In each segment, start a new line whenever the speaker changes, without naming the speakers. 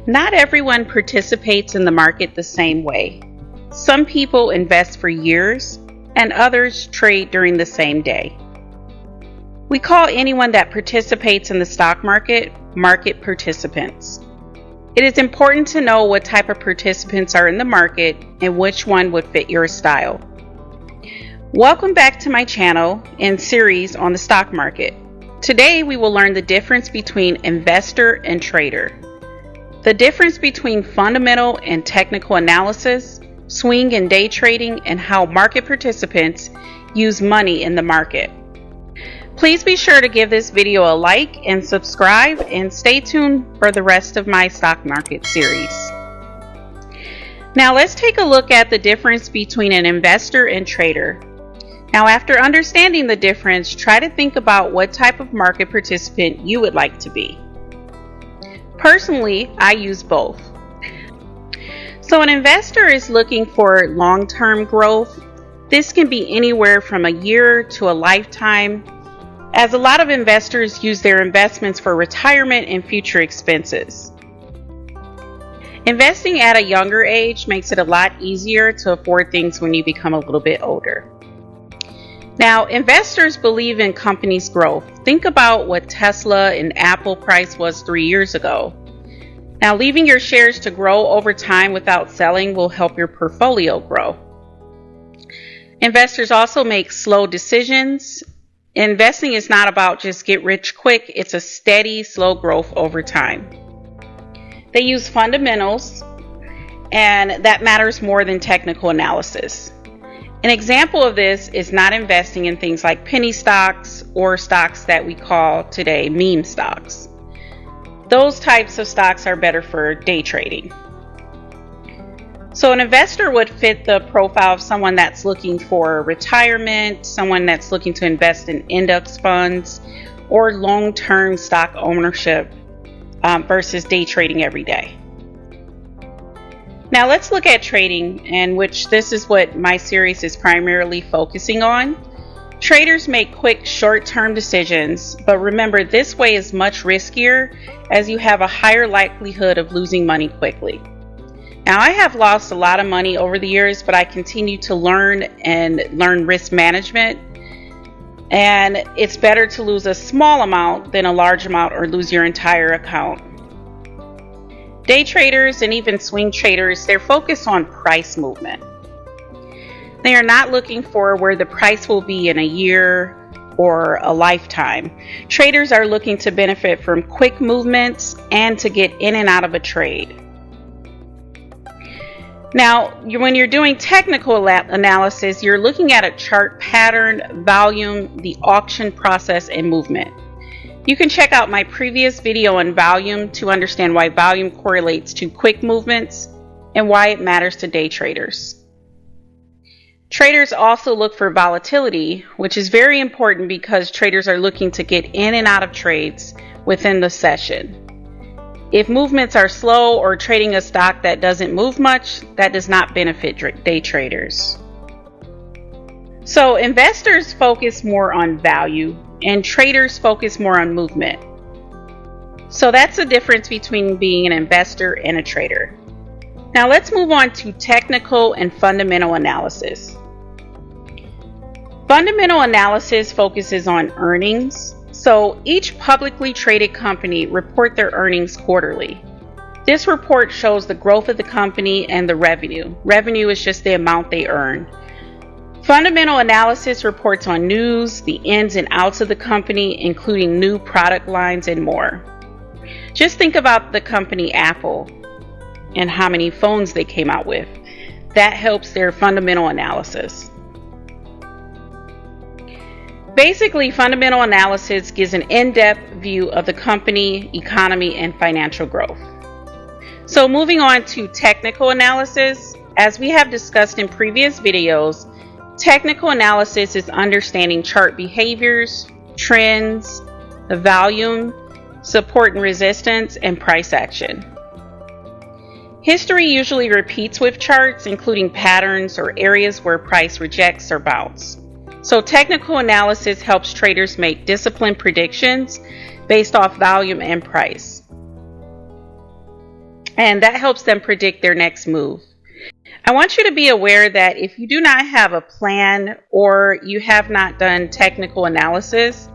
Not everyone participates in the market the same way. Some people invest for years, and others trade during the same day. We call anyone that participates in the stock market market participants. It is important to know what type of participants are in the market and which one would fit your style. Welcome back to my channel and series on the stock market. Today we will learn the difference between investor and trader, the difference between fundamental and technical analysis, swing and day trading, and how market participants use money in the market. Please be sure to give this video a like and subscribe, and stay tuned for the rest of my stock market series. Now let's take a look at the difference between an investor and trader. Now, after understanding the difference, try to think about what type of market participant you would like to be. Personally, I use both. So an investor is looking for long-term growth. This can be anywhere from a year to a lifetime, as a lot of investors use their investments for retirement and future expenses. Investing at a younger age makes it a lot easier to afford things when you become a little bit older. Now, investors believe in companies' growth. Think about what Tesla and Apple price was 3 years ago. Now, leaving your shares to grow over time without selling will help your portfolio grow. Investors also make slow decisions. Investing is not about just get rich quick. It's a steady, slow growth over time. They use fundamentals, and that matters more than technical analysis. An example of this is not investing in things like penny stocks or stocks that we call today meme stocks. Those types of stocks are better for day trading. So an investor would fit the profile of someone that's looking for retirement, someone that's looking to invest in index funds, or long-term stock ownership versus day trading every day. Now let's look at trading, in which this is what my series is primarily focusing on. Traders make quick short-term decisions, but remember, this way is much riskier as you have a higher likelihood of losing money quickly. Now, I have lost a lot of money over the years, but I continue to learn risk management, and it's better to lose a small amount than a large amount or lose your entire account. Day traders and even swing traders, they're focused on price movement. They are not looking for where the price will be in a year or a lifetime. Traders are looking to benefit from quick movements and to get in and out of a trade. Now, when you're doing technical analysis, you're looking at a chart pattern, volume, the auction process, and movement. You can check out my previous video on volume to understand why volume correlates to quick movements and why it matters to day traders. Traders also look for volatility, which is very important because traders are looking to get in and out of trades within the session. If movements are slow or trading a stock that doesn't move much, that does not benefit day traders. So investors focus more on value and traders focus more on movement. So that's the difference between being an investor and a trader. Now let's move on to technical and fundamental analysis. Fundamental analysis focuses on earnings. So each publicly traded company report their earnings quarterly. This report shows the growth of the company and the revenue. Revenue is just the amount they earn. Fundamental analysis reports on news, the ins and outs of the company, including new product lines and more. Just think about the company Apple and how many phones they came out with. That helps their fundamental analysis. Basically, fundamental analysis gives an in-depth view of the company, economy, and financial growth. So moving on to technical analysis, as we have discussed in previous videos, technical analysis is understanding chart behaviors, trends, the volume, support and resistance, and price action. History usually repeats with charts, including patterns or areas where price rejects or bounce. So technical analysis helps traders make disciplined predictions based off volume and price. and that helps them predict their next move. I want you to be aware that if you do not have a plan or you have not done technical analysis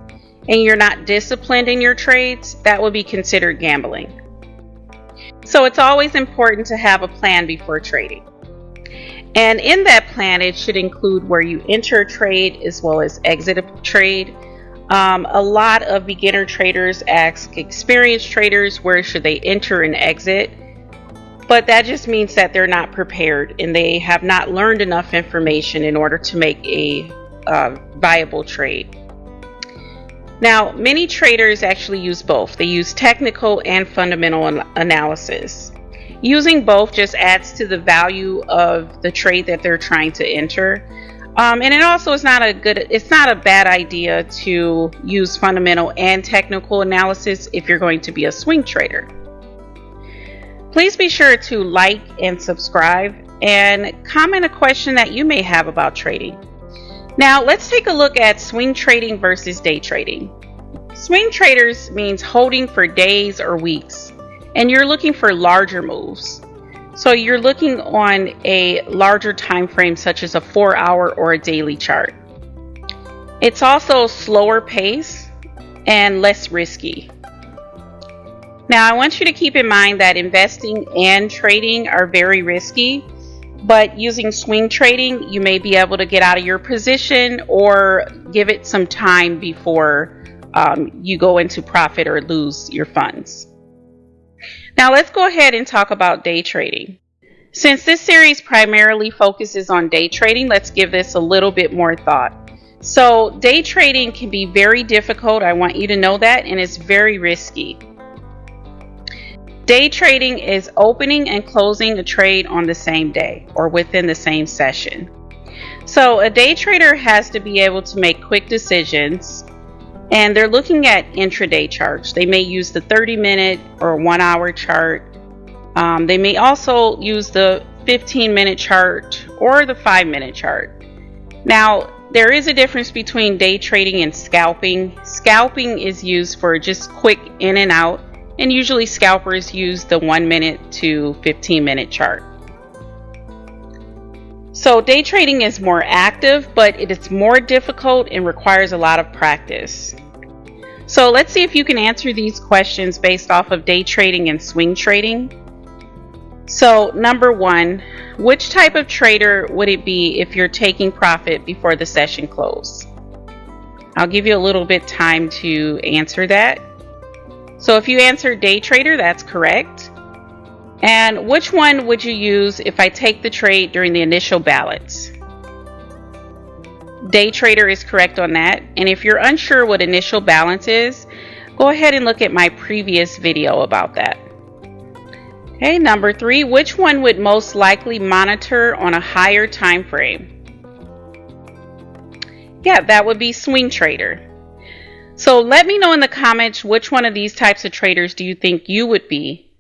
and you're not disciplined in your trades, that will be considered gambling. So it's always important to have a plan before trading. And in that plan, it should include where you enter a trade as well as exit a trade. A lot of beginner traders ask experienced traders where should they enter and exit. But that just means that they're not prepared and they have not learned enough information in order to make a viable trade. Now, many traders actually use both. They use technical and fundamental analysis. Using both just adds to the value of the trade that they're trying to enter. And it also is it's not a bad idea to use fundamental and technical analysis if you're going to be a swing trader. Please be sure to like and subscribe and comment a question that you may have about trading. Now let's take a look at swing trading versus day trading. Swing traders means holding for days or weeks, and you're looking for larger moves. So you're looking on a larger time frame such as a 4-hour or a daily chart. It's also slower pace and less risky. Now, I want you to keep in mind that investing and trading are very risky, but using swing trading, you may be able to get out of your position or give it some time before you go into profit or lose your funds. Now, let's go ahead and talk about day trading. Since this series primarily focuses on day trading, let's give this a little bit more thought. So, day trading can be very difficult. I want you to know that, and it's very risky. Day trading is opening and closing a trade on the same day or within the same session. So a day trader has to be able to make quick decisions, and they're looking at intraday charts. They may use the 30-minute or 1-hour chart. They may also use the 15-minute chart or the 5-minute chart. Now, there is a difference between day trading and scalping. Scalping is used for just quick in and out, and usually scalpers use the 1-minute to 15-minute chart. So day trading is more active, but it is more difficult and requires a lot of practice. So let's see if you can answer these questions based off of day trading and swing trading. So number 1, which type of trader would it be if you're taking profit before the session close? I'll give you a little bit time to answer that. So if you answer day trader, that's correct. And which one would you use if I take the trade during the initial balance? Day trader is correct on that. And if you're unsure what initial balance is, go ahead and look at my previous video about that. Okay, number 3, which one would most likely monitor on a higher time frame? Yeah, that would be swing trader. So let me know in the comments which one of these types of traders do you think you would be.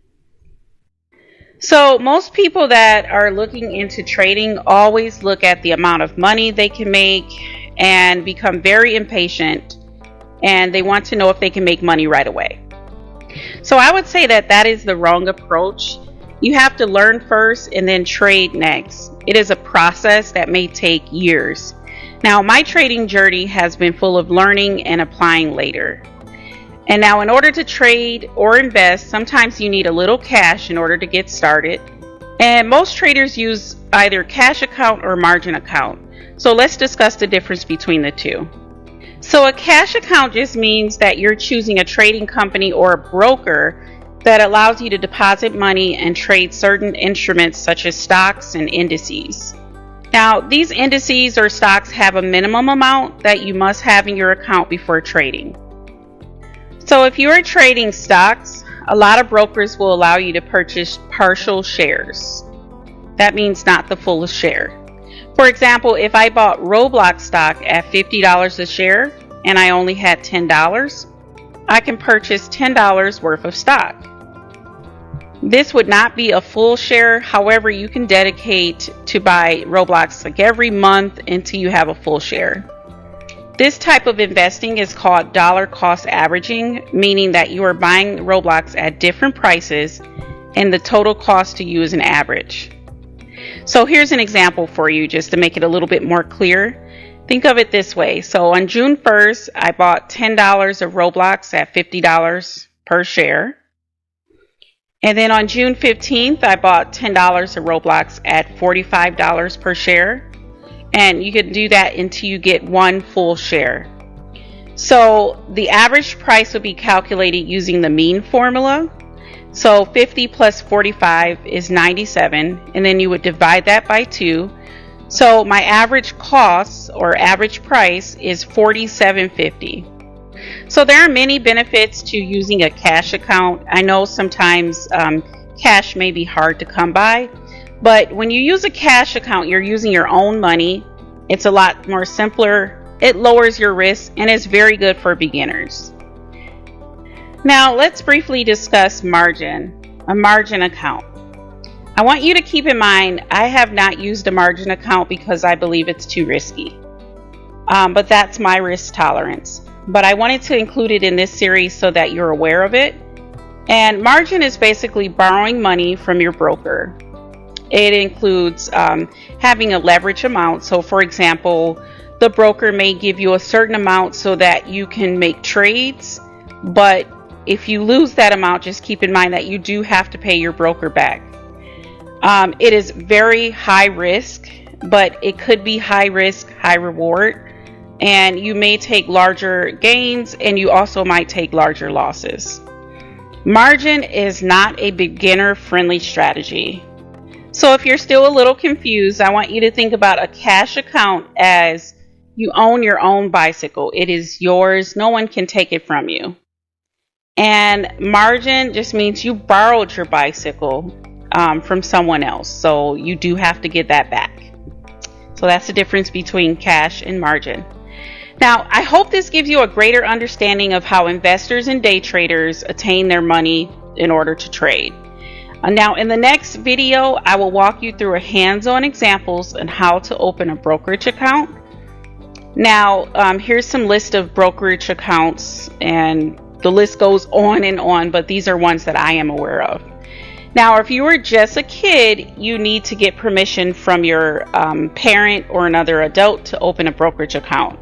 So most people that are looking into trading always look at the amount of money they can make and become very impatient, and they want to know if they can make money right away. So I would say that that is the wrong approach. You have to learn first and then trade next. It is a process that may take years. Now, my trading journey has been full of learning and applying later. And now, in order to trade or invest, sometimes you need a little cash in order to get started. And most traders use either cash account or margin account. So let's discuss the difference between the two. So a cash account just means that you're choosing a trading company or a broker that allows you to deposit money and trade certain instruments such as stocks and indices. Now, these indices or stocks have a minimum amount that you must have in your account before trading. So if you are trading stocks, a lot of brokers will allow you to purchase partial shares. That means not the full share. For example, if I bought Roblox stock at $50 a share and I only had $10, I can purchase $10 worth of stock. This would not be a full share. However, you can dedicate to buy Roblox like every month until you have a full share. This type of investing is called dollar cost averaging, meaning that you are buying Roblox at different prices and the total cost to you is an average. So here's an example for you just to make it a little bit more clear. Think of it this way. So on June 1st, I bought $10 of Roblox at $50 per share. And then on June 15th, I bought $10 of Roblox at $45 per share. And you can do that until you get one full share. So the average price would be calculated using the mean formula. So 50 plus 45 is 97, and then you would divide that by 2. So my average cost or average price is $47.50. So there are many benefits to using a cash account. I know sometimes cash may be hard to come by, but when you use a cash account, you're using your own money. It's a lot more simpler. It lowers your risk and is very good for beginners. Now let's briefly discuss margin, a margin account. I want you to keep in mind, I have not used a margin account because I believe it's too risky. But that's my risk tolerance. But I wanted to include it in this series so that you're aware of it. And margin is basically borrowing money from your broker. It includes having a leverage amount. So for example, the broker may give you a certain amount so that you can make trades, but if you lose that amount, just keep in mind that you do have to pay your broker back. It is very high risk, but it could be high risk, high reward, and you may take larger gains and you also might take larger losses. Margin is not a beginner-friendly strategy. So if you're still a little confused, I want you to think about a cash account as you own your own bicycle. It is yours. No one can take it from you. And margin just means you borrowed your bicycle from someone else. So you do have to get that back. So that's the difference between cash and margin. Now, I hope this gives you a greater understanding of how investors and day traders attain their money in order to trade. Now, in the next video, I will walk you through a hands-on examples on how to open a brokerage account. Now, here's some list of brokerage accounts, and the list goes on and on, but these are ones that I am aware of. Now, if you are just a kid, you need to get permission from your parent or another adult to open a brokerage account.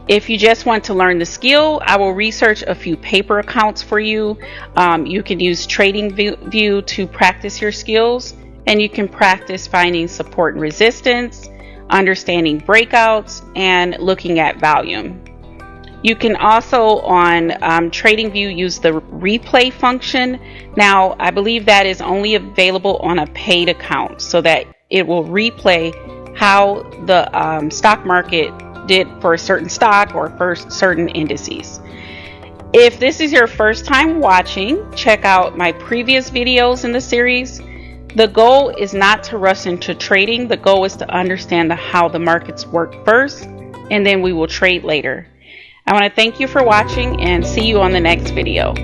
If you just want to learn the skill, I will research a few paper accounts for you. You can use TradingView to practice your skills, and you can practice finding support and resistance, understanding breakouts, and looking at volume. You can also on TradingView use the replay function. Now, I believe that is only available on a paid account so that it will replay how the stock market did for a certain stock or for certain indices. If this is your first time watching, check out my previous videos in the series. The goal is not to rush into trading. The goal is to understand how the markets work first, and then we will trade later. I want to thank you for watching and see you on the next video.